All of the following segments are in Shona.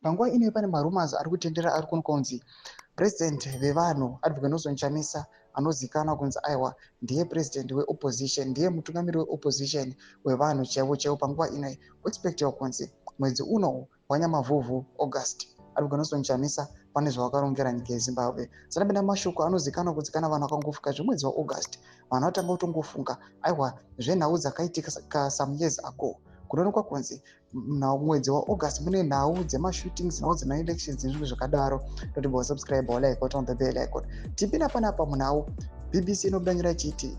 Panguva ino pane marumas ari kutendera ari kunzi president vevanhu Advocate Nelson Chamisa anozikanwa kunzi aiwa ndiye president weopposition, ndiye mutungamiri weopposition wevanhu chaivo panguva ino kuexpectiwa kunzi mwedzi uno wanyamavhuvhu August Advocate Nelson Chamisa pane zvavakarongera nyika yeZimbabwe. Sanapinda mashoko anozikanwa kunzi kana vanhu vakangofuka zvemwedzi waAugust vanhu vatanga kutongofunga aiwa zvenhau dzakaitika some years ago. Kunoonekwa kunzi mwedzi waAugust mune nhau dzemashootings, nhau dzemaelections nezvimwe zvakadaro. Notibva subscribe like on the bell icon. Tipinda panapa munhau BBC inobudanyira chiti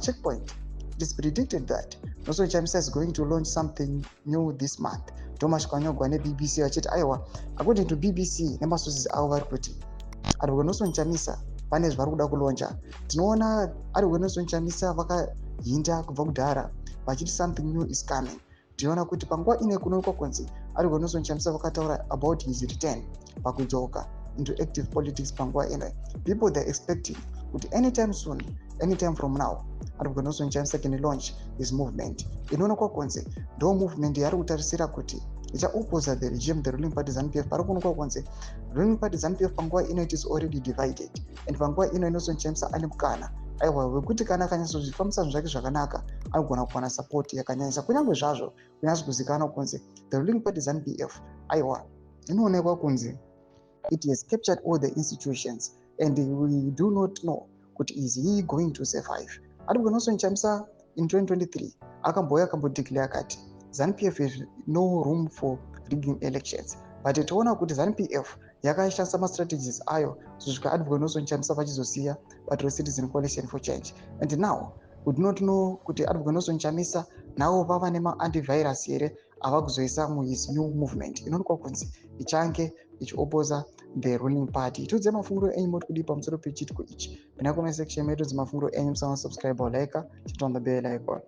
checkpoint. It is predicted that Nelson Chamisa is going to launch something new this month. Thomas Kwanyogwa neBBC vachiti aiwa according to BBC nemasources avo vari kuti Advocate Nelson Chamisa pane zvari kuda kulonja. Tinoona Advocate Nelson Chamisa vakahinda kubva kudhara vachiti something new is coming. Tinoona kuti panguva ine kunoonekwa kunzi Advocate Nelson Chamisa vakataura about his return pakudzoka into active politics panguva ino. People they're expecting kuti anytime soon, anytime from now, Advocate Nelson Chamisa can launch his movement. Inoonekwa kunzi ndo movement yari kutarisira kuti ichaoppose the regime, the ruling party ZANU-PF. Pari kuonekwa kunzi ruling party ZANU-PF panguva ino it is already divided, and panguva ino Nelson Chamisa ane mukana aiwa wekuti kana akanyatsodzifambisa zvake zvakanaka anogona kuwana support yakanyanyisa, kunyange zvazvo kunyatso kuzikanwa kunzi the ruling party ZANU-PF aiwa inoonekwa kunzi it has captured all the institutions and we do not know kuti is he going to survive. Advocate Nelson Chamisa in 2023 akambodeclare akati ZANU-PF has no room for rigging elections, but toona kuti ZANU-PF yakashandisa mastrategies ayo kusvika Advocate Nelson Chamisa vachizosiya Battle Citizen Coalition for Change, and now we do not know kuti Advocate Nelson Chamisa navo vava nema-antivirus here ava kuzoisa muhis new movement inoonekwa kunzi ichange ichiopposa the ruling party. Tudze mafunguro enyu moti kudi pamusoro pechitiko ichi. Pina comment section medu dzemafunguro enyu, musana subscribe or like, chita on the bell icon.